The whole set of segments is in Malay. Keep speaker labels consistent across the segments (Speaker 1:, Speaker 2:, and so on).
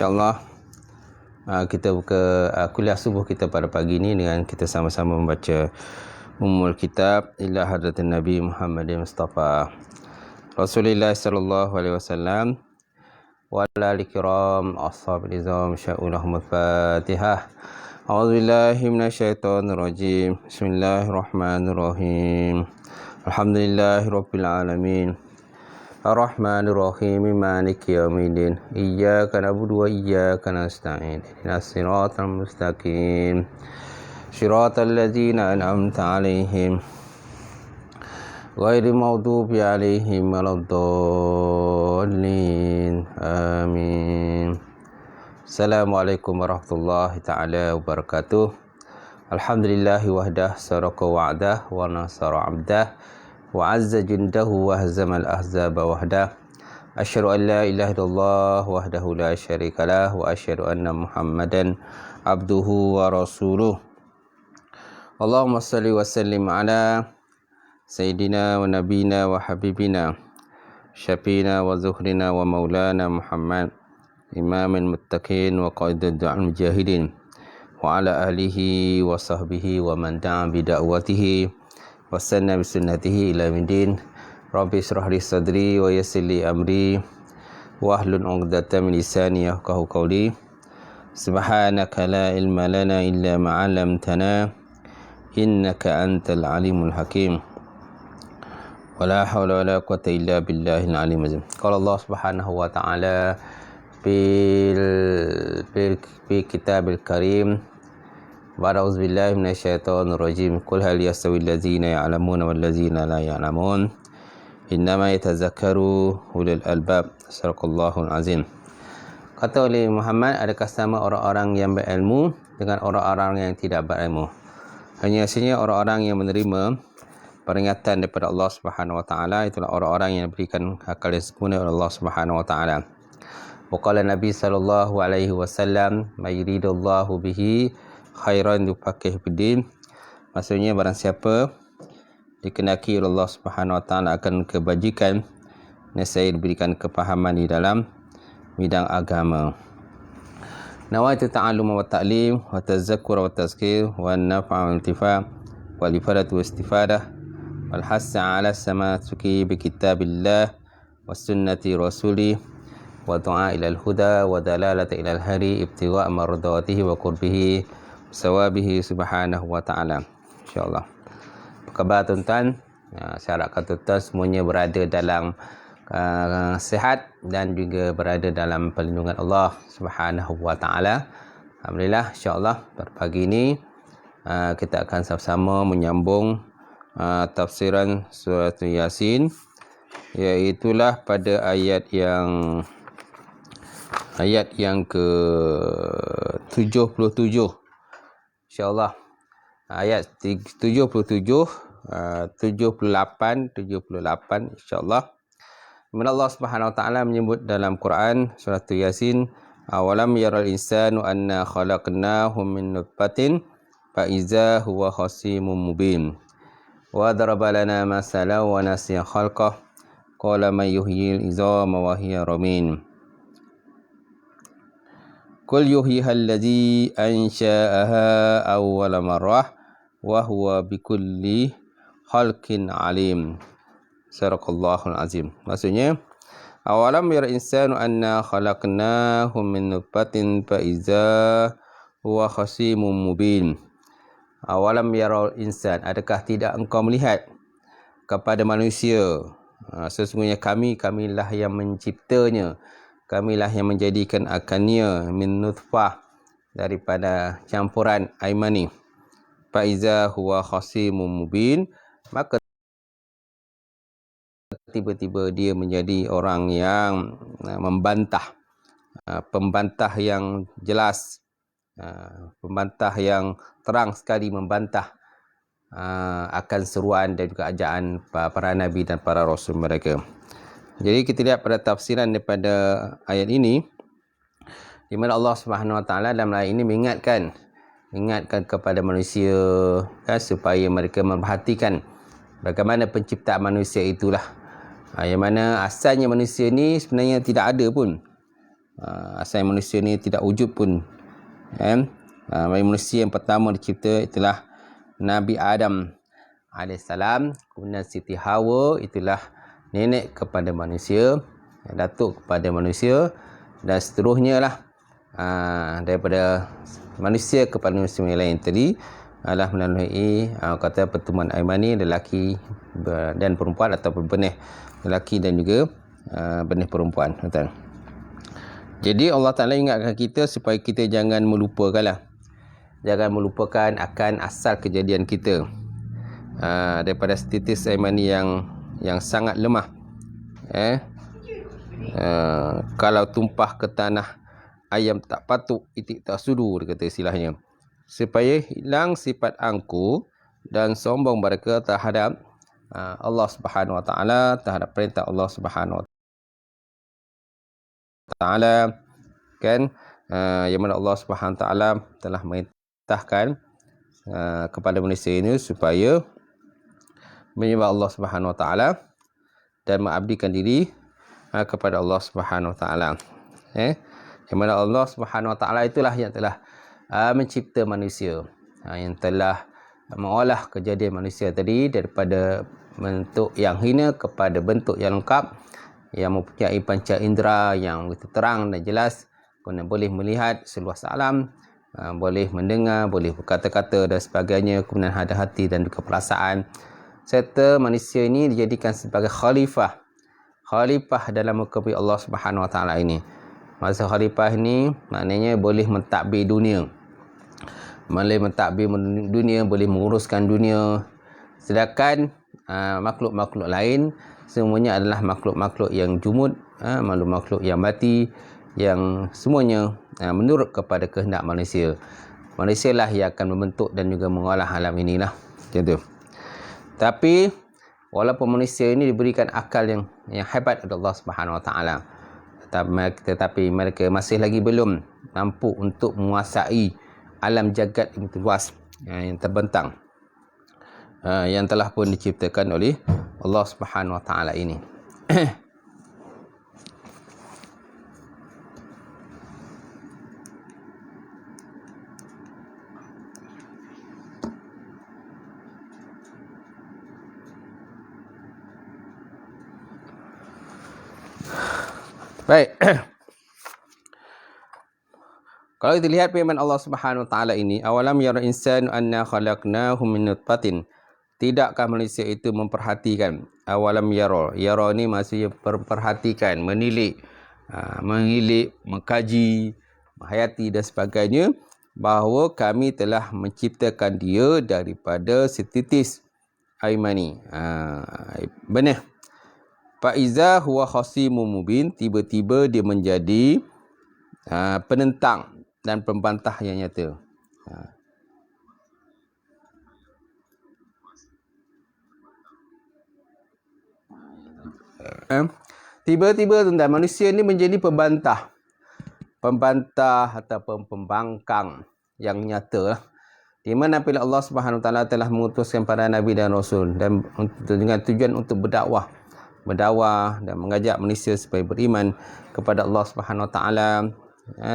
Speaker 1: InsyaAllah kita buka kuliah subuh kita pada pagi ini dengan kita sama-sama membaca Ummul Kitab ila hadratin Nabi Muhammadin Mustafa Rasulullah sallallahu alaihi wasallam wa ala al-kiram ashabil nizam sya'ulahum al-Fatihah. A'udzubillahi minasyaitonir rajim. Bismillahirrahmanirrahim. Alhamdulillahirabbil alamin. Ar-Rahmanir-Rahim Maliki Yaumiddin. Iyyaka na'budu wa iyyaka nasta'in. Ihdinas siratal mustaqim. Siratal ladzina an'amta 'alaihim ghairil maghdubi 'alaihim waladdallin. Amin. Assalamualaikum warahmatullahi taala wabarakatuh. Alhamdulillahi wahdah saraqa wa'dah wa nasara 'abdah wa azza jundahu wa hazamal ahzaba wahdah. Asyhadu an la ilaha illallah wahdahu la syarikalah wa asyhadu anna Muhammadan abduhu wa rasuluh. Allahumma salli wa sallim ala sayyidina wa nabina wa habibina syafina wa zuhrina wa maulana Muhammad imamil muttaqin wa qaidud du'al mujahidin wa ala alihi wa sahbihi wa man da'a bi da'watihi wasanna bisunnatihi ila yaumil. Rabbi shrah li sadri wa yassir li amri wahlul 'uqdatam min lisani yafqahu qawli. Subhanaka la ilma lana illa ma 'allamtana innaka antal alimul hakim. Wala haula wala quwwata illa billahil aliyyil azim. Qala Allah Subhanahu wa ta'ala fil kitabil karim. A'udzu billahi minasyaitonir rajim. Qul hal yastawil ladzina ya'lamuna wal ladzina la ya'lamun. Innama yatazakkaru ulul albab. Sadaqallahul azim. Kata oleh Muhammad, adakah sama orang-orang yang berilmu dengan orang-orang yang tidak berilmu? Hanya sahaja orang-orang yang menerima peringatan daripada Allah Subhanahu wa taala itulah orang-orang yang diberikan akal yang sempurna oleh Allah Subhanahu wa taala. Wa qala Nabi sallallahu alaihi wasallam, "May yuridullahu bihi khairan yufaqih fiddin." Maksudnya barang siapa dikenaki oleh Allah Subhanahu wa taala akan kebajikan, nescaya diberikan kepahaman di dalam bidang agama. Nawaitu ta'allum wa ta'lim wa tazakkur wa tazkir wa an-naf'a wa intifa' wal ifadah wa istifadah wal hass 'ala samasuki bi kitabillah wa sunnati rasuli wa du'a ila al-huda wa dalalata ila al-hari ibtigha' mardatihi wa qurbihi sawabihi subhanahu wa ta'ala. InsyaAllah. Apa khabar tuan-tuan? Saya harapkan tuan-tuan semuanya berada dalam sihat dan juga berada dalam perlindungan Allah Subhanahu wa ta'ala. Alhamdulillah, insyaAllah pada pagi ini kita akan sama-sama menyambung tafsiran surah Yasin, iaitulah pada ayat yang ke 77 insyaAllah. Ayat 77, 78 insyaAllah. Dimana Allah Subhanahu wa taala menyebut dalam Quran surah Yasin, awalam yaral insanu anna khalaqnahu min nutfatin fa iza huwa khasimun mubin wa daraba lana masalan wa nasiya khalqah qala man yuhyil izama wa hiya ramim. Qul yuhyihal ladzi ansha'aha awwala marrah wa huwa bikulli khalqin alim. Sadaqallahul azim. Maksudnya, awalam yara insanu anna khalaqnahu min nutfatin fa iza huwa khasimun mubin. Awalam yara insan, adakah tidak engkau melihat kepada manusia? Sesungguhnya kamilah yang menciptanya. Kamilah yang menjadikan akannya min nutfah, daripada campuran air mani. Fa iza huwa khasimun mubin, maka tiba-tiba dia menjadi orang yang membantah, pembantah yang jelas, pembantah yang terang sekali membantah akan seruan dan juga ajakan para nabi dan para rasul mereka. Jadi kita lihat pada tafsiran daripada ayat ini, di mana Allah Subhanahu wa taala dalam ayat ini mengingatkan kepada manusia supaya mereka memperhatikan bagaimana penciptaan manusia itulah. Yang mana asalnya manusia ni sebenarnya tidak ada pun. Asal manusia ni tidak wujud pun. Manusia yang pertama dicipta itulah Nabi Adam alaihissalam. Kemudian Siti Hawa itulah nenek kepada manusia, datuk kepada manusia, dan seterusnya lah. Daripada manusia kepada manusia yang lain tadi adalah melalui kata pertemuan aimani lelaki dan perempuan, atau benih lelaki dan juga benih perempuan. Betul. Jadi Allah Ta'ala ingatkan kita supaya kita jangan melupakan akan asal kejadian kita, daripada titis aimani yang sangat lemah. Kalau tumpah ke tanah ayam tak patuk, itik tak sudu, dia kata istilahnya. Supaya hilang sifat angku dan sombong mereka terhadap Allah Subhanahu Wa Taala, terhadap perintah Allah Subhanahu Wa Taala, kan? Yang mana Allah Subhanahu Wa Taala telah merintahkan kepada manusia ini supaya menyembah Allah Subhanahu Wa Taala dan mengabdikan diri kepada Allah Subhanahu Wa Taala. Yang mana Allah Subhanahu Wa Taala itulah yang telah mencipta manusia, yang telah mengolah kejadian manusia tadi daripada bentuk yang hina kepada bentuk yang lengkap, yang mempunyai panca indera yang begitu terang dan jelas, kemudian boleh melihat seluas alam, boleh mendengar, boleh berkata-kata dan sebagainya, kemudian ada hati dan juga perasaan, serta manusia ini dijadikan sebagai khalifah dalam muka bumi Allah Subhanahu Wa Taala ini. Masa khalifah ini maknanya boleh mentadbir dunia, boleh menguruskan dunia. Sedangkan makhluk-makhluk lain semuanya adalah makhluk-makhluk yang jumud, makhluk-makhluk yang mati, yang semuanya menurut kepada kehendak manusia. Manusia lah yang akan membentuk dan juga mengolah alam inilah. Macam tu. Tapi walaupun manusia ini diberikan akal yang hebat oleh Allah Subhanahu Wa Taala, tetapi mereka masih lagi belum mampu untuk menguasai alam jagat yang luas, yang terbentang, yang telah pun diciptakan oleh Allah Subhanahu Wa Taala ini. Baik. Kalau kita lihat firman Allah Subhanahu Wa Taala ini, awalam yara insanu anna khalaqnahu min nutfatin. Tidakkah manusia itu memperhatikan? Awalam yara. Yara ni maksudnya memperhatikan, menilik, mengkaji, menghayati dan sebagainya, bahawa kami telah menciptakan dia daripada setitis air mani. Benih. Faiza huwa khasimun mubin, tiba-tiba dia menjadi penentang dan pembantah yang nyata. Tiba-tiba tuan-tuan, manusia ni menjadi pembantah ataupun pembangkang yang nyata lah. Di mana apabila Allah Subhanahu Wa Taala telah mengutuskan para nabi dan rasul dan dengan tujuan untuk berdakwah dan mengajak manusia supaya beriman kepada Allah Subhanahu Wa Taala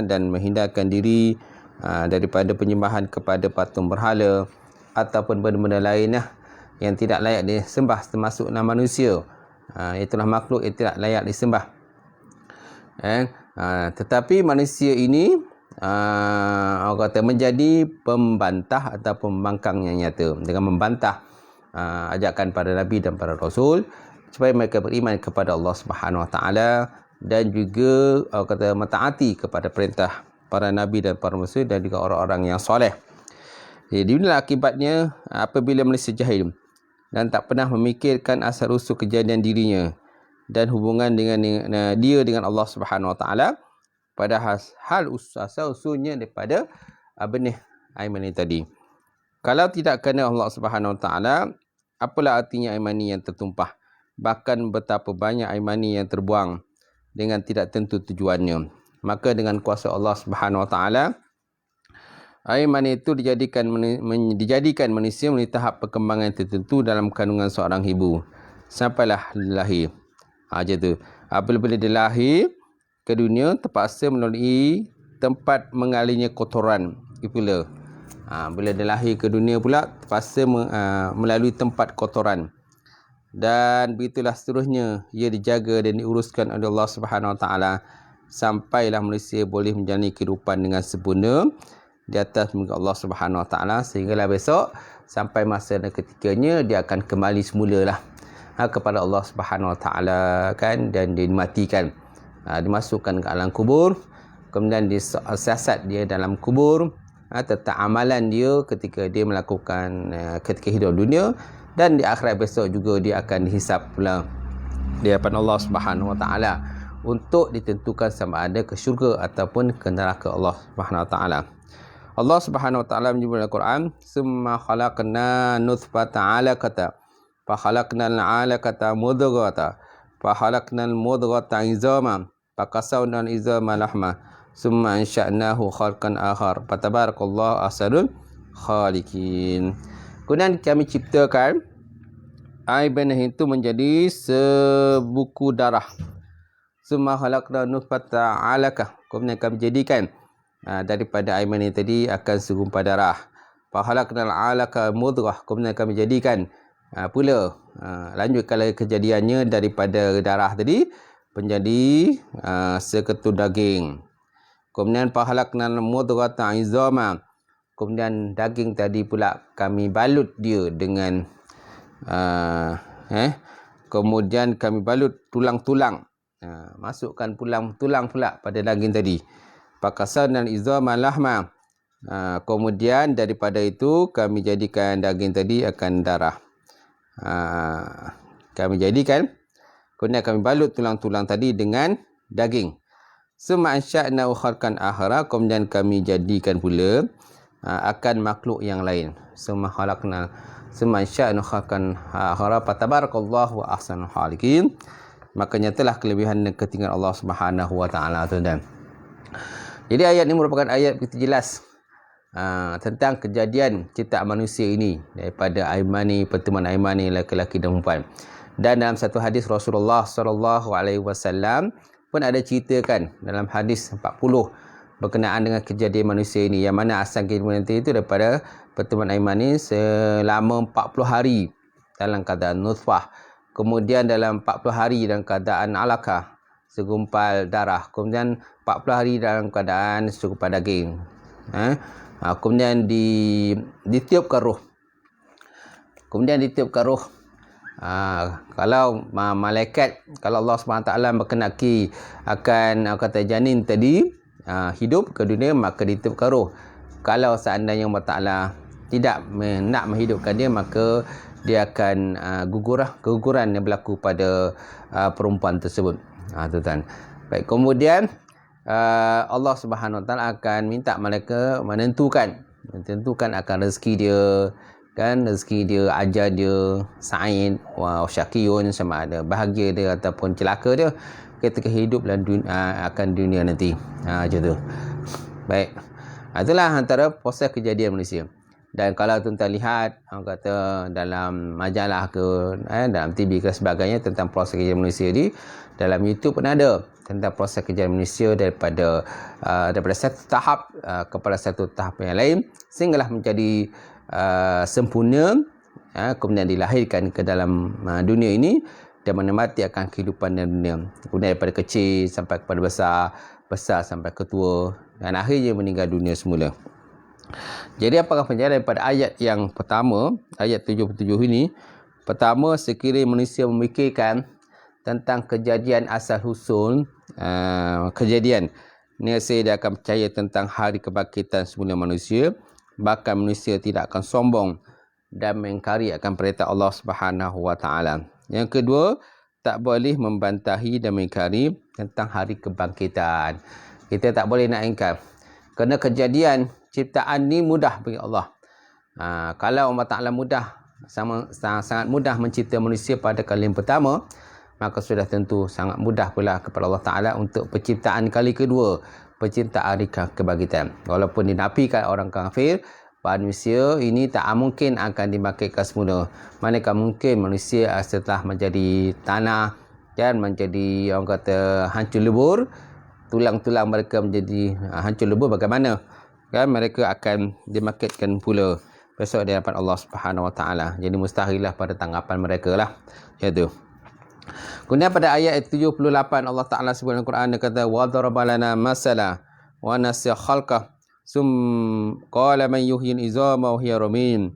Speaker 1: dan menghindarkan diri daripada penyembahan kepada patung berhala ataupun benda-benda lain yang tidak layak disembah, termasuklah manusia. Itulah makhluk yang tidak layak disembah. Tetapi manusia ini orang kata menjadi pembantah atau pembangkang yang nyata dengan membantah ajakan para nabi dan para rasul supaya mereka beriman kepada Allah Subhanahu Wa Taala dan juga orang kata mentaati kepada perintah para nabi dan para rasul dan juga orang-orang yang soleh. Jadi inilah akibatnya apabila manusia jahil dan tak pernah memikirkan asal usul kejadian dirinya dan hubungan dengan dia dengan Allah Subhanahu Wa Taala, padahal asal usulnya daripada benih air mani tadi. Kalau tidak kerana Allah Subhanahu Wa Taala, apalah artinya air mani yang tertumpah? Bahkan betapa banyak air mani yang terbuang dengan tidak tentu tujuannya. Maka dengan kuasa Allah Subhanahu Wa Taala, air mani itu dijadikan manusia melalui tahap perkembangan tertentu dalam kandungan seorang ibu sampailah lahir. Macam tu. Apabila dia lahir, ke dunia terpaksa melalui tempat mengalirnya kotoran pula. Bila dia lahir ke dunia pula terpaksa melalui tempat kotoran. Dan begitulah seterusnya ia dijaga dan diuruskan oleh Allah Subhanahu Wa Taala sampailah manusia boleh menjalani kehidupan dengan sempurna di atas muka Allah Subhanahu Wa Taala, sehinggalah besok sampai masa dan ketikanya dia akan kembali semula lah kepada Allah Subhanahu Wa Taala kan, dan dimatikan, dimasukkan ke alam kubur, kemudian disiasat dia dalam kubur tentang amalan dia ketika dia melakukan ketika hidup dunia, dan di akhirat besok juga dia akan dihisap pula di hadapan Allah Subhanahu Wa Taala untuk ditentukan sama ada ke syurga ataupun ke neraka Allah Subhanahu Wa Taala. Allah Subhanahu Wa Taala menyebut dalam Quran, "Summa khalaqna nutfata 'alaqata, fa khalaqnal 'alaqata mudghata, fa khalaqnal mudghata 'izama, fa kasawna al-'izama lahma, summa ansha'nahu khalqan akhar, fa tabarakallahu ahsanul khaliqin." Kemudian kami ciptakan air benih itu menjadi sebuku darah. Summa khalaqna nutfata 'alaqah, kemudian kami jadikan daripada air mani tadi akan segumpal darah. Fa khalaqnal 'alaqa mudghah, kemudian kami jadikan pula lanjutkan lagi kejadiannya daripada darah tadi menjadi seketul daging. Kemudian fa khalaqnal mudghata 'izama, kemudian daging tadi pula kami balut dia dengan kemudian kami balut tulang-tulang, masukkan tulang pula pada daging tadi. Pakasarna al-izama lahma, kemudian daripada itu kami jadikan daging tadi akan darah. Kami jadikan, kemudian kami balut tulang-tulang tadi dengan daging. Summa ansha'nahu khalqan akhara, kemudian kami jadikan pula akan makhluk yang lain. Summa ansha'nahu khalqan akhara, fatabarakallahu ahsanul khaliqin. Maka nyatalah kelebihan dan ketinggian Allah Subhanahu Wa Taala, tuan-tuan. Jadi ayat ini merupakan ayat begitu jelas tentang kejadian ciptaan manusia ini daripada air mani, pertemuan air mani lelaki dan perempuan. Dan dalam satu hadis Rasulullah SAW pun ada ceritakan dalam hadis 40 berkenaan dengan kejadian manusia ini, yang mana asal kehidupan nanti itu daripada pertemuan air mani selama 40 hari dalam keadaan nutfah, kemudian dalam 40 hari dalam keadaan alaqah, segumpal darah, kemudian 40 hari dalam keadaan segumpal daging, kemudian ditiupkan roh. Kalau malaikat, kalau Allah SWT berkenaki akan kata janin tadi hidup ke dunia, maka ditiupkan roh. Kalau seandainya Allah Ta'ala tidak nak menghidupkan dia, maka dia akan keguguran yang berlaku pada perempuan tersebut. Tuan-tuan. Baik, kemudian Allah Subhanahu Wa Taala akan minta mereka menentukan akan rezeki dia, kan, rezeki dia, ajar dia, sa'id wa syaqiyun, sama ada bahagia dia ataupun celaka dia ketika hidup dalam akan dunia nanti. Macam tu. Baik. Itulah antara proses kejadian manusia. Dan kalau tuan-tuan lihat, orang kata dalam majalah ke, dalam TV ke sebagainya tentang proses kejadian manusia ni, dalam YouTube pun ada tentang proses kejadian manusia daripada satu tahap kepada satu tahap yang lain, sehinggalah menjadi sempurna, kemudian dilahirkan ke dalam dunia ini dan menikmati akan kehidupan dalam dunia. Kemudian daripada kecil sampai kepada besar sampai ke tua, dan akhirnya meninggal dunia semula. Jadi apakah penjelasan daripada ayat yang pertama, ayat 77 ini? Pertama, sekiranya manusia memikirkan tentang kejadian asal usul kejadian, nescaya dia akan percaya tentang hari kebangkitan semula manusia, bahkan manusia tidak akan sombong dan mengingkari akan perintah Allah Subhanahu Wa Taala. Yang kedua, tak boleh membantahi dan mengingkari tentang hari kebangkitan. Kita tak boleh nak ingkar, kerana kejadian ciptaan ni mudah bagi Allah. Kalau Allah Ta'ala sangat mudah mencipta manusia pada kali yang pertama, maka sudah tentu sangat mudah pula kepada Allah Ta'ala untuk penciptaan kali kedua, penciptaan hari kebangkitan. Walaupun dinafikan orang kafir, manusia ini tak mungkin akan dibangkitkan semula. Manakah mungkin manusia setelah menjadi tanah dan menjadi, orang kata, hancur lebur, tulang-tulang mereka menjadi hancur lebur, bagaimana? Kan mereka akan dimakitkan pula besok di hadapan Allah Subhanahu Wa Taala. Jadi mustahillah pada tanggapan mereka lah. Itu. Kemudian pada ayat 78 Allah Taala sebut dalam Quran, dia kata wa daraba lana masala wa nasiya khalqah qala man yuhyil izama wa hiya ramim.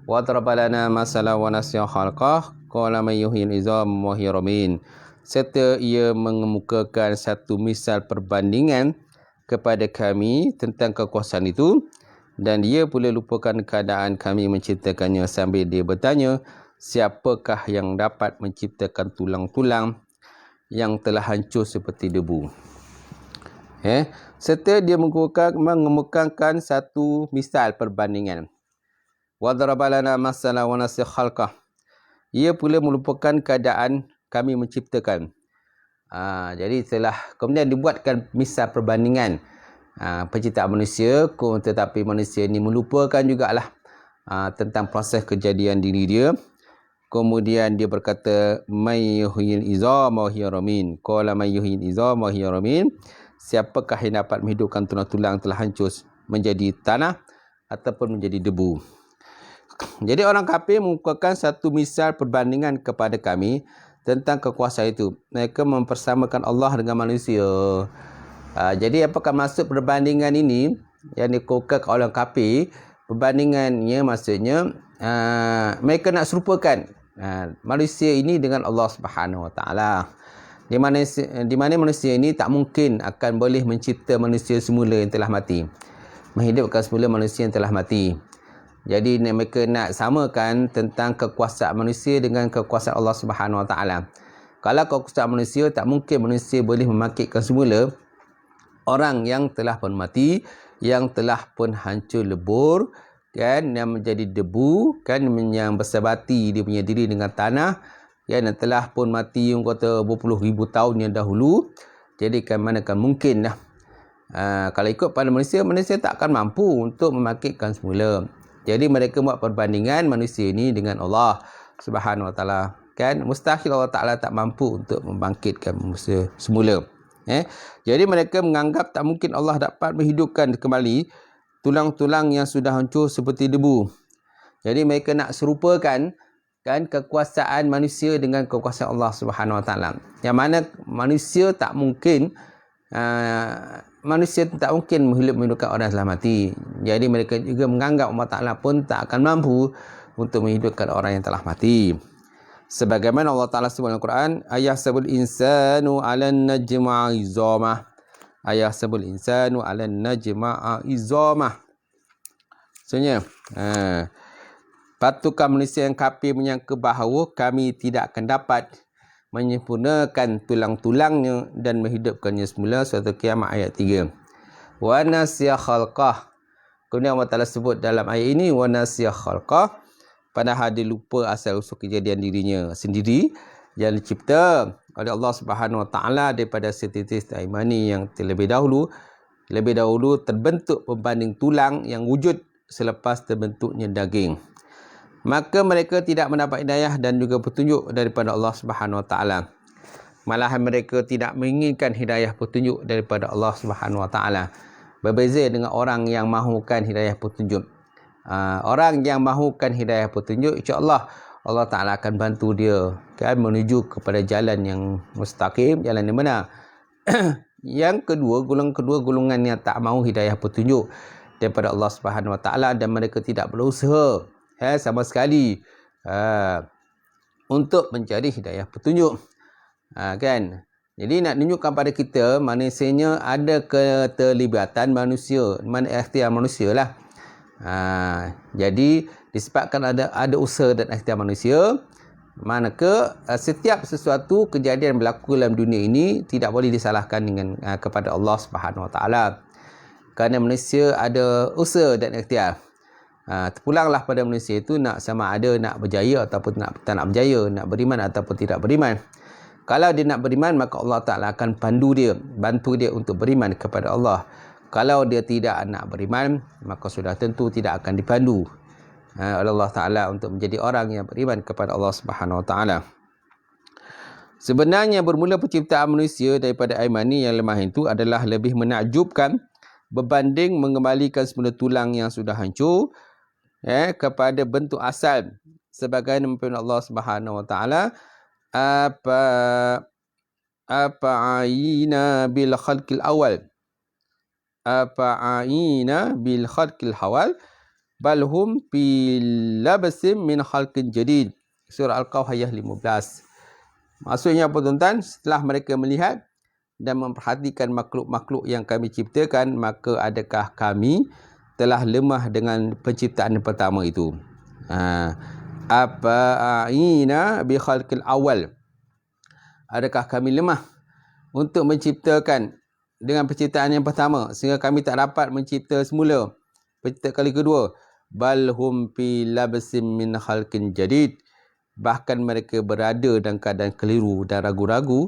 Speaker 1: Wa daraba lana masala wa nasiya khalqah qala man yuhyil izama wa hiya ramim. Serta ia mengemukakan satu misal perbandingan kepada kami tentang kekuasaan itu, dan dia pula lupakan keadaan kami menciptakannya, sambil dia bertanya, siapakah yang dapat menciptakan tulang-tulang yang telah hancur seperti debu? Serta dia mengemukakan satu misal perbandingan. Wa daraba lana masalan wa nasiya khalqah. Ia pula melupakan keadaan kami menciptakan. Jadi telah kemudian dibuatkan misal perbandingan penciptaan manusia, tetapi manusia ini melupakan jugalah tentang proses kejadian diri dia. Kemudian dia berkata, may yuhyil izama wa hiya ramim. Qala may yuhyil izama wa hiya ramim. Siapakah yang dapat menghidupkan tulang-tulang telah hancur menjadi tanah ataupun menjadi debu? Jadi orang kafir mengukakan satu misal perbandingan kepada kami tentang kekuasaan itu. Mereka mempersamakan Allah dengan manusia. Jadi apakah maksud perbandingan ini yang dikukakan oleh orang kafir? Perbandingannya maksudnya mereka nak serupakan manusia ini dengan Allah Subhanahu Wa Taala. Di mana manusia ini tak mungkin akan boleh mencipta manusia semula yang telah mati, menghidupkan semula manusia yang telah mati. Jadi mereka nak samakan tentang kekuasaan manusia dengan kekuasaan Allah Subhanahu Wa Taala. Kalau kekuasaan manusia, tak mungkin manusia boleh membangkitkan semula orang yang telah pun mati, yang telah pun hancur lebur, kan, yang menjadi debu, kan, yang bersabati dia punya diri dengan tanah, kan, yang telah pun mati yang kata berpuluh ribu tahun yang dahulu. Jadi kan manakan mungkin lah. Kalau ikut pada manusia tak akan mampu untuk membangkitkan semula. Jadi mereka buat perbandingan manusia ini dengan Allah Subhanahu Wa Taala. Kan mustahil Allah Taala tak mampu untuk membangkitkan manusia semula. Jadi mereka menganggap tak mungkin Allah dapat menghidupkan kembali tulang-tulang yang sudah hancur seperti debu. Jadi mereka nak serupakan kan kekuasaan manusia dengan kekuasaan Allah Subhanahu Wa Taala. Yang mana manusia tak mungkin menghidupkan orang yang telah mati. Jadi mereka juga menganggap Allah Ta'ala pun tak akan mampu untuk menghidupkan orang yang telah mati. Sebagaimana Allah Ta'ala sebut dalam Quran, ayahsabul insanu 'alan najma'a izamah. Ayahsabul insanu 'alan najma'a izamah. Maksudnya, patutkah manusia yang kafir menyangka bahawa kami tidak akan dapat menyempurnakan tulang-tulangnya dan menghidupkannya semula suatu kiamat, ayat 3. Wa nasiya khalqah. Kemudian Allah Ta'ala sebut dalam ayat ini wa nasiya khalqah, padahal dia lupa asal usul kejadian dirinya sendiri yang dicipta oleh Allah Subhanahu Wa Taala daripada setitis taimani yang lebih dahulu terbentuk pembanding tulang yang wujud selepas terbentuknya daging. Maka mereka tidak mendapat hidayah dan juga petunjuk daripada Allah Subhanahu Wa Taala. Malahan mereka tidak menginginkan hidayah petunjuk daripada Allah Subhanahu Wa Taala. Berbeza dengan orang yang mahukan hidayah petunjuk. Orang yang mahukan hidayah petunjuk, insya-Allah Allah Taala akan bantu dia kan menuju kepada jalan yang mustaqim, jalan yang benar. Yang kedua, golongan yang tak mahu hidayah petunjuk daripada Allah Subhanahu Wa Taala dan mereka tidak berusaha sama sekali untuk mencari hidayah petunjuk. Kan? Jadi nak tunjukkan pada kita manusianya ada keterlibatan manusia, ikhtiar manusia lah. Jadi disebabkan ada usaha dan ikhtiar manusia, manakah setiap sesuatu kejadian berlaku dalam dunia ini tidak boleh disalahkan dengan kepada Allah Subhanahu Wa Taala. Kerana manusia ada usaha dan ikhtiar. Terpulanglah pada manusia itu nak sama ada nak berjaya ataupun tak nak berjaya, nak beriman ataupun tidak beriman. Kalau dia nak beriman, maka Allah Ta'ala akan bantu dia untuk beriman kepada Allah. Kalau dia tidak nak beriman, maka sudah tentu tidak akan dipandu oleh Allah Ta'ala untuk menjadi orang yang beriman kepada Allah Subhanahu Wa Ta'ala. Sebenarnya bermula penciptaan manusia daripada air mani yang lemah itu adalah lebih menakjubkan berbanding mengembalikan semula tulang yang sudah hancur kepada bentuk asal. Sebagaimana firman Allah Subhanahu Wa Taala, Afa'ayina bil khalqil awal. Afa'ayina bil khalqil awal. Balhum fi labasim min khalqin jadid. Surah Al-Kahf ayat 15. Maksudnya apa tuan-tuan? Setelah mereka melihat dan memperhatikan makhluk-makhluk yang kami ciptakan, maka adakah kami telah lemah dengan penciptaan yang pertama itu? Afa'ayina bi khalqil awal. Adakah kami lemah untuk menciptakan dengan penciptaan yang pertama sehingga kami tak dapat mencipta semula pencipta kali kedua? Bal hum fi labsim min khalqin jadid. Bahkan mereka berada dalam keadaan keliru dan ragu-ragu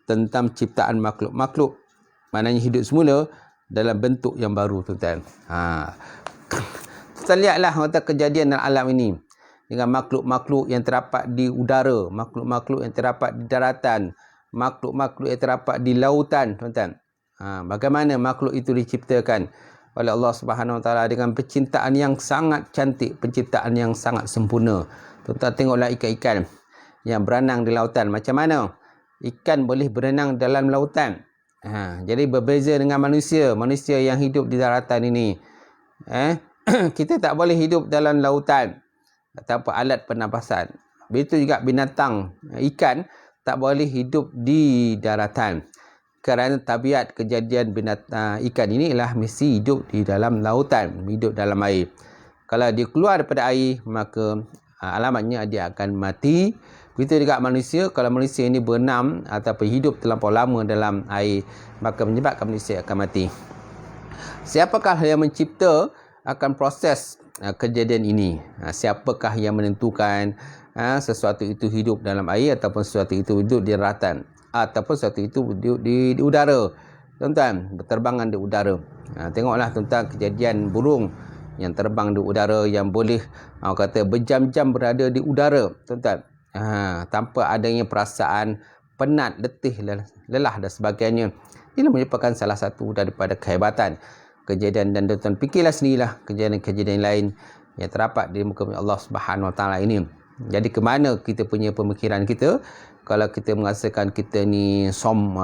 Speaker 1: tentang ciptaan makhluk-makhluk, maknanya hidup semula dalam bentuk yang baru, tuan-tuan. Kita lihatlah kejadian dalam alam ini dengan makhluk-makhluk yang terdapat di udara, makhluk-makhluk yang terdapat di daratan, makhluk-makhluk yang terdapat di lautan, tuan-tuan. Bagaimana makhluk itu diciptakan oleh Allah Subhanahu Wa Taala dengan penciptaan yang sangat cantik, penciptaan yang sangat sempurna. Tuan-tuan tengoklah ikan-ikan yang berenang di lautan. Macam mana ikan boleh berenang dalam lautan? Jadi berbeza dengan manusia yang hidup di daratan ini. Kita tak boleh hidup dalam lautan tanpa alat pernafasan. Begitu juga binatang, ikan tak boleh hidup di daratan. Kerana tabiat kejadian binatang ikan ini ialah mesti hidup di dalam lautan, hidup dalam air. Kalau dia keluar daripada air, maka alamatnya dia akan mati. Begitu juga manusia, kalau manusia ini berenang ataupun hidup terlampau lama dalam air, maka menyebabkan manusia akan mati. Siapakah yang mencipta akan proses kejadian ini? Siapakah yang menentukan sesuatu itu hidup dalam air ataupun sesuatu itu hidup di daratan ataupun sesuatu itu di udara? Tuan-tuan, berterbangan di udara. Tengoklah tuan-tuan kejadian burung yang terbang di udara, yang boleh kata berjam-jam berada di udara, tuan-tuan. Tanpa adanya perasaan penat, letih, lelah dan sebagainya. Ini merupakan salah satu daripada kehebatan kejadian. Dan tuan-tuan fikirlah sendirilah kejadian-kejadian lain yang terdapat di muka Allah Subhanahu Wa Taala ini. Jadi ke mana kita punya pemikiran kita kalau kita merasakan kita ni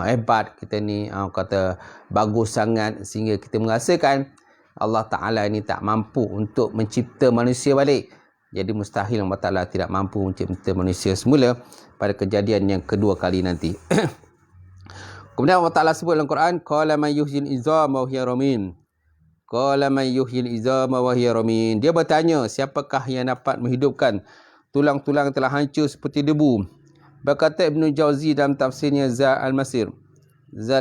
Speaker 1: hebat, kita ni kata bagus sangat sehingga kita merasakan Allah Ta'ala ini tak mampu untuk mencipta manusia balik. Jadi mustahil Allah Ta'ala tidak mampu mencipta manusia semula pada kejadian yang kedua kali nanti. Kemudian Allah Ta'ala sebut dalam Quran, qala man yuhyil izama wa hiya ramim. Qala man yuhyil izama wa hiya ramim. Dia bertanya, siapakah yang dapat menghidupkan tulang-tulang telah hancur seperti debu? Berkata Ibn Jauzi dalam tafsirnya Zad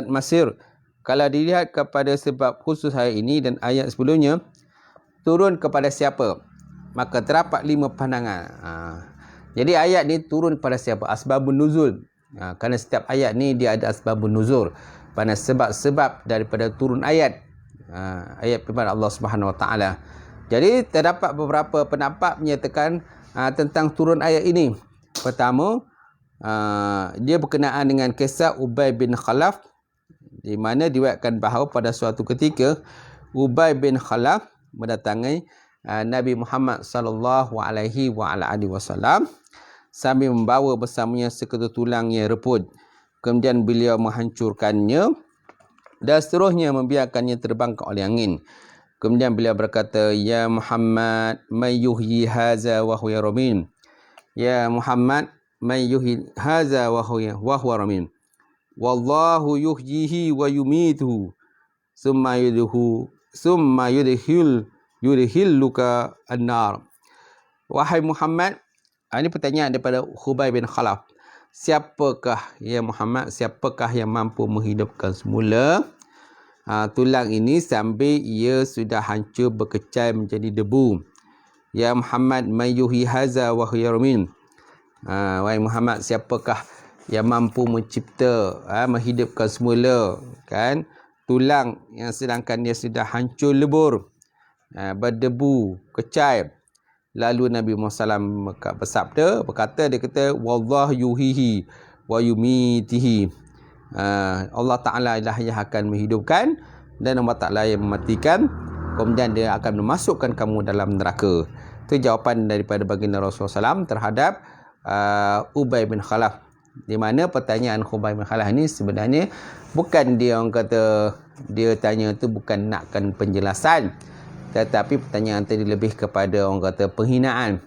Speaker 1: Masir, kalau dilihat kepada sebab khusus ayat ini dan ayat sebelumnya, turun kepada siapa? Maka terdapat 5 pandangan. Jadi ayat ni turun kepada siapa? Asbabun nuzul. Kerana setiap ayat ni dia ada asbabun nuzul, pada sebab-sebab daripada turun ayat. Ayat firman Allah Subhanahu Wa Taala. Jadi terdapat beberapa pendapat menyatakan tentang turun ayat ini. Pertama, dia berkenaan dengan kisah Ubay bin Khalaf, di mana diriwayatkan bahawa pada suatu ketika Ubay bin Khalaf mendatangi Nabi Muhammad sallallahu alaihi wasallam sambil membawa bersamanya seketul tulang yang reput. Kemudian beliau menghancurkannya dan seterusnya membiarkannya terbang ke oleh angin. Kemudian beliau berkata, "Ya Muhammad, may yuhyi haza wa huwa ramim." Ya Muhammad, may yuhyi haza wa huwa ramim. Wallahu yuhyihi wa yumituhu summa yudhilluka an-nar. Wahai Muhammad, ini pertanyaan daripada Ubay bin Khalaf. Siapakah ya Muhammad, siapakah yang mampu menghidupkan semula tulang ini sambil ia sudah hancur berkecai menjadi debu? Ya Muhammad, may yuhyi haza wa huwa ramim. Wahai Muhammad, siapakah yang mampu mencipta, menghidupkan semula kan tulang yang sedangkan dia sudah hancur lebur, berdebu, kecai. Lalu Nabi Muhammad SAW bersabda, dia kata, wallah yuhihi wa yumitihi. Allah Ta'ala lah yang akan menghidupkan dan Allah Ta'ala yang mematikan, kemudian dia akan memasukkan kamu dalam neraka. Itu jawapan daripada baginda Rasulullah SAW terhadap Ubay bin Khalaf. Di mana pertanyaan Ubay bin Khalaf ni sebenarnya bukan dia orang kata dia tanya tu bukan nakkan penjelasan, tetapi pertanyaan tadi lebih kepada orang kata penghinaan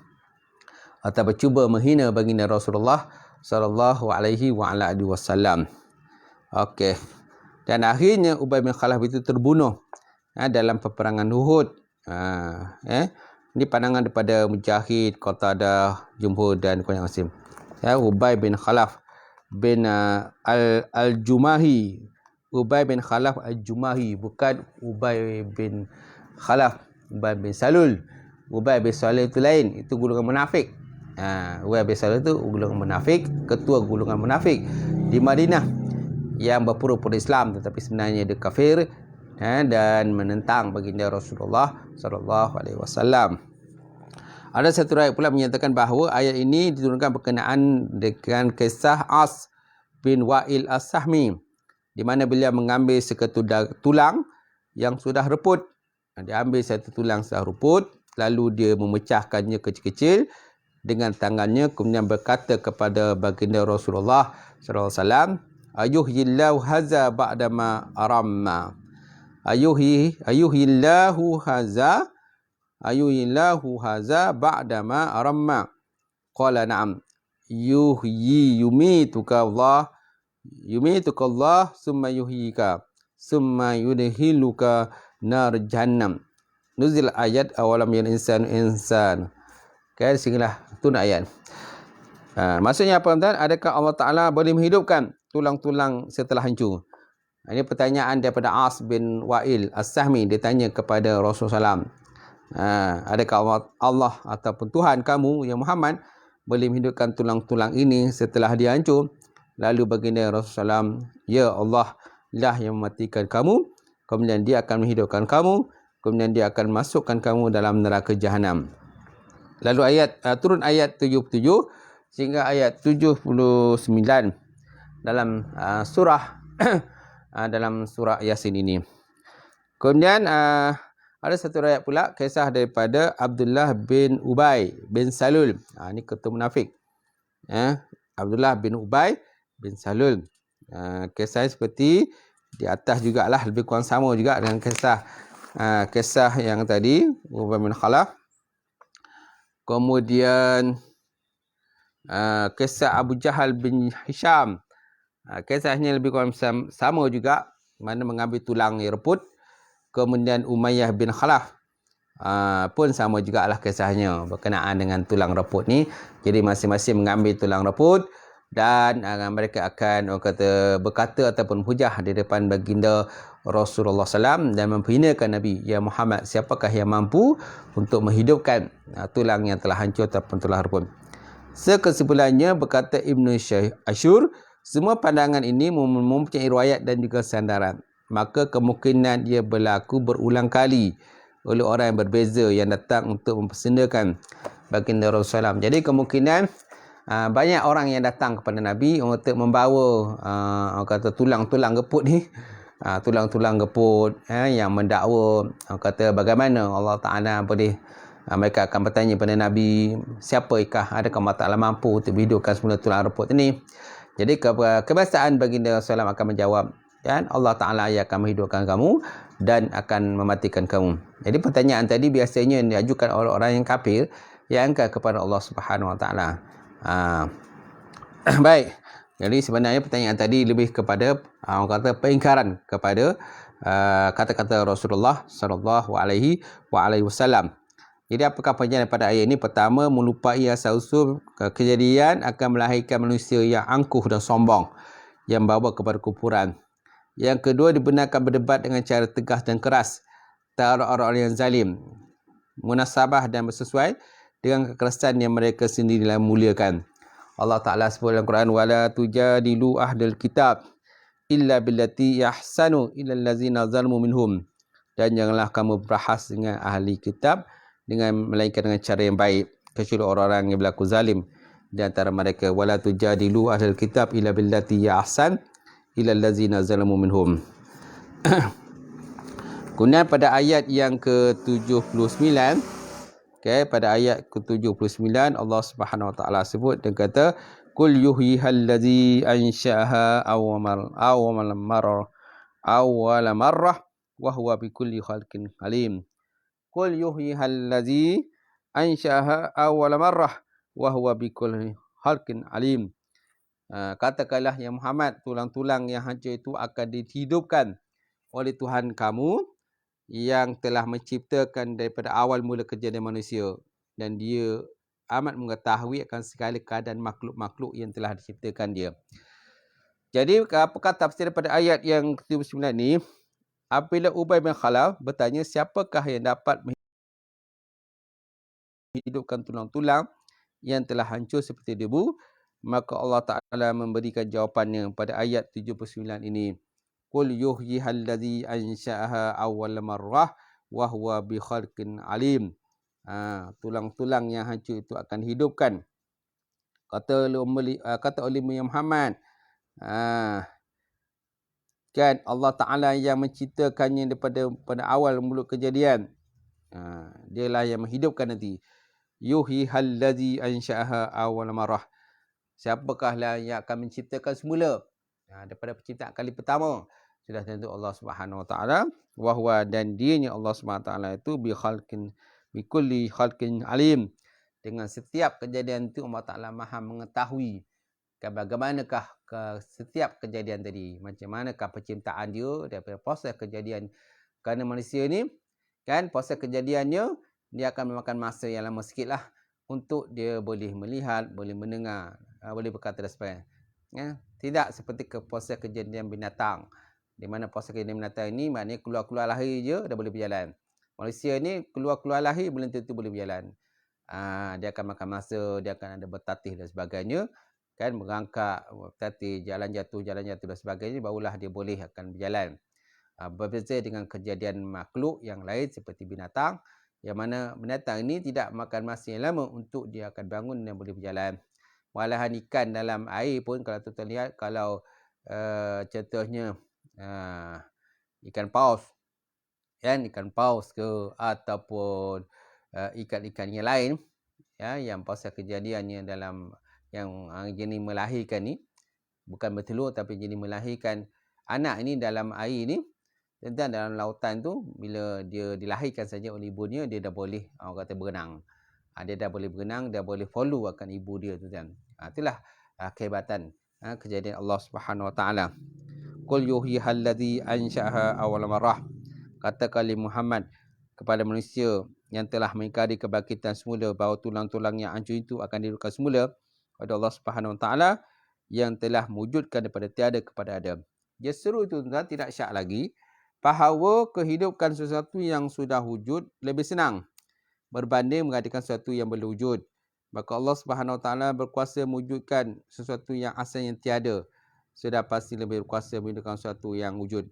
Speaker 1: atau cuba menghina baginda Rasulullah sallallahu alaihi wasallam. Okey. Dan akhirnya Ubay bin Khalaf itu terbunuh dalam peperangan Uhud. Ini pandangan daripada Mujahid, Qatadah, Jumhur dan Qur'an Asim. Ubay bin Khalaf bin Al-Jumahi. Ubay bin Khalaf Al-Jumahi, bukan Ubay bin Khalaf, Ubay bin Salul. Ubay bin Salul itu lain, itu golongan munafik. Ubay bin Salul itu golongan munafik, ketua golongan munafik di Madinah yang berpura-pura Islam tetapi sebenarnya dia kafir dan menentang baginda Rasulullah sallallahu alaihi wasallam. Ada satu riwayat pula menyatakan bahawa ayat ini diturunkan berkenaan dengan kisah As bin Wa'il As-Sahmi, di mana beliau mengambil seketul tulang yang sudah reput. Dia ambil satu tulang sudah reput, lalu dia memecahkannya kecil-kecil dengan tangannya, kemudian berkata kepada baginda Rasulullah sallallahu alaihi wasallam, ayuhyillahu haza ba'dama aramma. Ayuhyillahu haza ba'dama aramma. Qala na'am. Yumituka Allah summa yuhyika summa yudhiluka nar jahannam. Nuzil ayat awalam yan insan. Okay, sehinggalah tu ayat. Maksudnya apa tuan? Adakah Allah Ta'ala boleh menghidupkan tulang-tulang setelah hancur? Ini pertanyaan daripada As bin Wa'il As-Sahmi. Dia tanya kepada Rasulullah SAW. Adakah Allah ataupun Tuhan kamu, ya Muhammad, boleh menghidupkan tulang-tulang ini setelah dia hancur? Lalu baginda Rasulullah SAW, ya Allah lah yang mematikan kamu, kemudian dia akan menghidupkan kamu, kemudian dia akan masukkan kamu dalam neraka Jahannam. Lalu turun ayat 77 sehingga ayat 79 dalam surah dalam surah Yasin ini. Kemudian ada satu riwayat pula kisah daripada Abdullah bin Ubay bin Salul. Ini ketua munafik. Abdullah bin Ubay bin Salul. Kisah seperti di atas jugalah, lebih kurang sama juga dengan kisah yang tadi Ubay bin Khalaf. Kemudian kisah Abu Jahal bin Hisham. Kisahnya lebih kurang sama juga, mana mengambil tulang yang reput. Kemudian Umayyah bin Khalaf pun sama jugalah kisahnya berkenaan dengan tulang reput ni. Jadi masing-masing mengambil tulang reput dan mereka akan berkata ataupun hujah di depan baginda Rasulullah SAW dan memperhinakan Nabi, ya Muhammad, siapakah yang mampu untuk menghidupkan tulang yang telah hancur ataupun telah reput? Sekesimpulannya, berkata Ibn Ashur, semua pandangan ini mempunyai riwayat dan juga sandaran. Maka kemungkinan ia berlaku berulang kali oleh orang yang berbeza yang datang untuk mempersendakan baginda Rasulullah SAW. Jadi kemungkinan banyak orang yang datang kepada Nabi untuk membawa tulang-tulang geput ni, tulang-tulang geput yang mendakwa, bagaimana Allah Ta'ala boleh, mereka akan bertanya kepada Nabi, siapakah, adakah Allah Ta'ala mampu untuk menghidupkan semula tulang reput ini? Jadi kebiasaan baginda Rasulullah SAW akan menjawab, dan Allah Ta'ala akan menghidupkan kamu dan akan mematikan kamu. Jadi pertanyaan tadi biasanya diajukan oleh orang yang kafir yang angkat kepada Allah Subhanahu Wa Ta'ala. Baik. Jadi sebenarnya pertanyaan tadi lebih kepada pengingkaran kepada kata-kata Rasulullah sallallahu alaihi wasallam. Jadi apakah penjelasan pada ayat ini? Pertama, melupai asal-usul kejadian akan melahirkan manusia yang angkuh dan sombong yang bawa kepada kufuran. Yang kedua, dibenarkan berdebat dengan cara tegas dan keras terhadap orang-orang yang zalim, munasabah dan bersesuai dengan kekerasan yang mereka sendiri muliakan. Allah Ta'ala sebut dalam Quran, wala tujadilu ahlul kitab illa billati yahsanu illa allazina zalmu minhum. Dan janganlah kamu berahas dengan ahli kitab melainkan dengan cara yang baik, kecuali orang-orang yang berlaku zalim. di antara mereka, wala tujadilu ahlul kitab illa billati ya ahsan illa allazina zalamu minhum. Kemudian pada ayat yang ke-79, okay, pada ayat ke-79 Allah Subhanahu Wa Taala sebut dan kata kul yuhyihal ladzi ansha'aha awwal marrah wa huwa bikulli khalqin alim. Kul yuhyihal ladzi ansha'aha awwal marrah wa huwa bikulli khalqin alim. Katakanlah ya Muhammad, tulang-tulang yang hancur itu akan dihidupkan oleh Tuhan kamu yang telah menciptakan daripada awal mula kejadian manusia, dan dia amat mengetahui akan segala keadaan makhluk-makhluk yang telah diciptakan dia. Jadi apakah tafsir pada ayat yang ke-79 ni? Apabila Ubay bin Khalaf bertanya siapakah yang dapat menghidupkan tulang-tulang yang telah hancur seperti debu, maka Allah Ta'ala memberikan jawapannya pada ayat 79 ini. Qul yuhyihal ladzi ansha'aha awwal marrah wa huwa bi khalqin alim. Tulang-tulang yang hancur itu akan dihidupkan. Kata oleh Muhammad, kan Allah Ta'ala yang menciptakannya pada awal mula kejadian. Dialah yang menghidupkan nanti. Yuhyihal ladzi ansha'aha awwal marrah. Siapakah yang akan menciptakan semula? Daripada penciptaan kali pertama. Sudah tentu Allah Subhanahu Wa Taala. Wahwa, dan dianya Allah Subhanahu Wa Taala itu bi kulli khalqin alim. Dengan setiap kejadian itu Allah Ta'ala maha mengetahui bagaimanakah setiap kejadian tadi. Macam manakah penciptaan dia daripada proses kejadian. Kerana manusia ni, kan, proses kejadiannya, dia akan memakan masa yang lama sikit lah untuk dia boleh melihat, boleh mendengar, boleh berkata dan sebagainya. Ya? Tidak seperti proses kejadian binatang. Di mana proses kejadian binatang ini maknanya keluar-keluar lahir je dah boleh berjalan. Manusia ni keluar-keluar lahir belum tentu boleh berjalan. Dia akan makan masa, dia akan ada bertatih dan sebagainya. Kan, merangkak, bertatih, jalan jatuh dan sebagainya, barulah dia boleh akan berjalan. Berbeza dengan kejadian makhluk yang lain seperti binatang, yang mana binatang ini tidak makan masa yang lama untuk dia akan bangun dan boleh berjalan. Malahan ikan dalam air pun kalau tuan-tuan lihat, kalau contohnya ikan paus, kan, ikan paus ke ataupun ikan-ikan yang lain, ya, yang proses kejadiannya dalam yang jenis melahirkan ni, bukan bertelur tapi jenis melahirkan anak ini dalam air ni. Dan dalam lautan tu, bila dia dilahirkan saja oleh ibunya, dia dah boleh, orang kata, berenang. Dia dah boleh berenang, dia boleh follow akan ibu dia tu kan. Itulah kehebatan kejadian Allah Subhanahu Wa Taala. Qul yuhyihal ladzi ansha'aha awwal marrah. Katakanlah Muhammad kepada manusia yang telah mengingkari kebangkitan semula, bahawa tulang-tulang yang hancur itu akan dihidupkan semula oleh Allah Subhanahu Wa Taala yang telah mewujudkan daripada tiada kepada ada. Dia seru itu tuan, tidak syak lagi bahawa kehidupan sesuatu yang sudah wujud lebih senang berbanding mengadakan sesuatu yang belum wujud. Maka Allah Subhanahu Wa Taala berkuasa mewujudkan sesuatu yang asal yang tiada. Sudah pasti lebih berkuasa mewujudkan sesuatu yang wujud.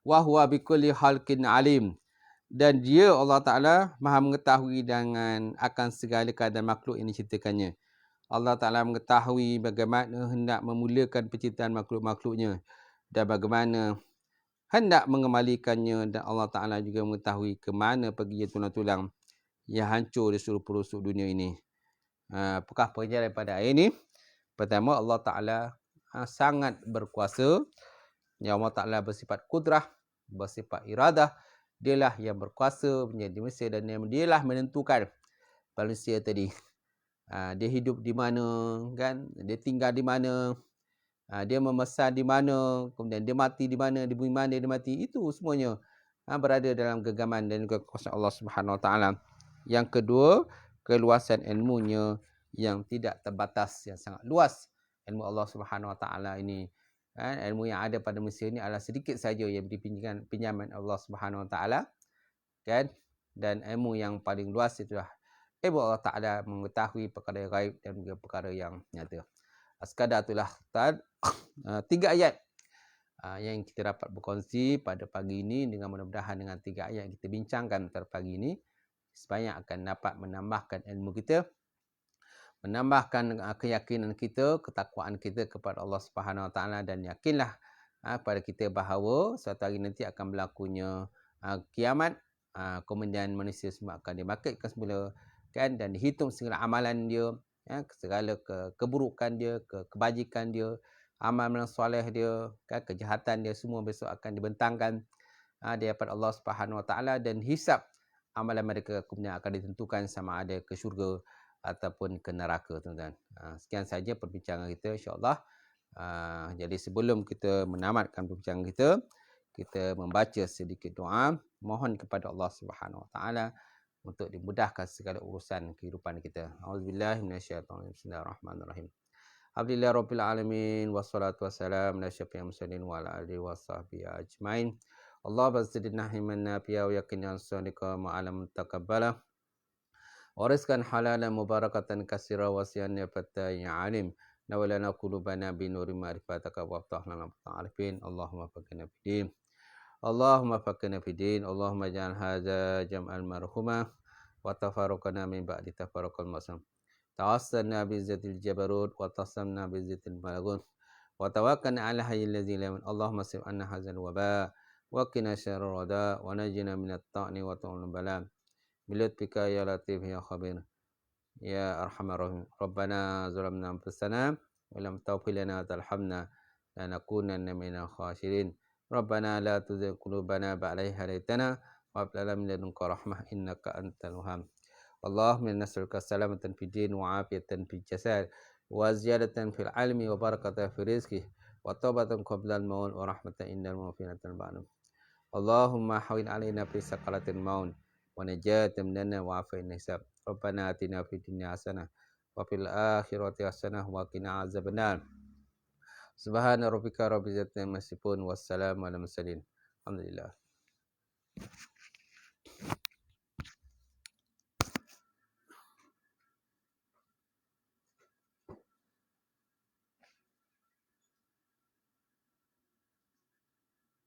Speaker 1: Wa huwa bikulli khalqin alim. Dan dia Allah Ta'ala maha mengetahui dengan akan segala keadaan makhluk yang diciptakannya. Allah Ta'ala mengetahui bagaimana hendak memulakan penciptaan makhluk-makhluknya dan bagaimana hendak mengembalikannya, dan Allah Ta'ala juga mengetahui ke mana pergi tulang-tulang yang hancur di seluruh pelosok dunia ini. Apakah pengajaran daripada ayat ini? Pertama, Allah Ta'ala sangat berkuasa. Yang Allah Ta'ala bersifat kudrah, bersifat iradah. Dialah yang berkuasa menjadi manusia, dan dialah menentukan manusia tadi. Dia hidup di mana, kan? Dia tinggal di mana, dia memesan di mana, kemudian dia mati di mana, di bumi mana dia mati. Itu semuanya berada dalam genggaman dan juga kuasa Allah Subhanahu Wa Taala. Yang kedua, keluasan ilmunya yang tidak terbatas, yang sangat luas. Ilmu Allah Subhanahu Wa Taala ini, ilmu yang ada pada manusia ini adalah sedikit saja yang dipinjamkan pinjaman Allah Subhanahu Wa Taala, kan? Dan ilmu yang paling luas itulah ilmu Allah Taala mengetahui perkara yang gaib dan juga perkara yang nyata. Sekadar itulah 3 ayat yang kita dapat berkongsi pada pagi ini. Dengan mudah-mudahan dengan 3 ayat yang kita bincangkan pada pagi ini, sebanyak akan dapat menambahkan ilmu kita, menambahkan keyakinan kita, ketakwaan kita kepada Allah Subhanahu Wa Taala, dan yakinlah pada kita bahawa suatu hari nanti akan berlakunya kiamat. Kemudian manusia semua akan dibangkitkan semula kan, dan dihitung segala amalan dia, segala keburukan dia, kebajikan dia, amal soleh dia, kan, kejahatan dia, semua besok akan dibentangkan di hadapan Allah Subhanahu Wa Taala, dan hisap amalan mereka kemudian akan ditentukan sama ada ke syurga ataupun ke neraka, tuan-tuan. Sekian saja perbincangan kita, insya-Allah. Jadi sebelum kita menamatkan perbincangan kita, kita membaca sedikit doa, mohon kepada Allah Subhanahu Wa Taala untuk dimudahkan segala urusan kehidupan kita. Auzubillahi minasyaitonir rajim. Bismillahirrahmanirrahim. Alhamdulillah rabbil alamin, wassalatu wassalamu ala asyrafil mursalin wa ala alihi washabbihi ajmain. Allahumma zidna himan nafi'a wa yaqina as-sadiqa ma'alam taqabbala. Wariskan halalan mubarakatan kasira wasiyan ya fatta ya alim. Nawalana qulubana bi nuri ma'rifataka wa aftah lana arifin. Allahumma faqina fid din. Allahumma faqina fid din. Allahumma ja'al hadza jam'al marhumah wa tafarruqana min ba'di tafarruqal masam. Tawassalna bi zatil jabarut wa tasamna bi zatil malagun wa tawakkalna ala hayyil ladzi la yamut. Allahumma sif anna hadzal waba wa qina syarral wada wa najina minat ta'ni wa ta'ul bala. Bilutfika ya latif ya khabir ya arhamar rahim. Rabbana zalamna anfusana wa lam taghfir lana wa tarhamna lanakunanna minal khasirin. Rabbana la tuzigh qulubana ba'da idh hadaytana wa hab lana min ladunka rahmah innaka antal wahhab. Allahumma nas'aluka salamatan fid din wa afiyatan fil jasad wa ziyadatan fil ilmi wa barakatan fil rizqi wa taubatan qabla al maut wa rahmatan indal mawfinatan ba'da. Allahumma hawil alaina fi sakaratil maut wa najatan minna wa afina hisab. Rabbana atina fid dunya hasanah wa fil akhirati hasanah wa qina azabannar. Subhana rabbika rabbil izzati amma yasifun wassalamu alal mursalin. Alhamdulillah.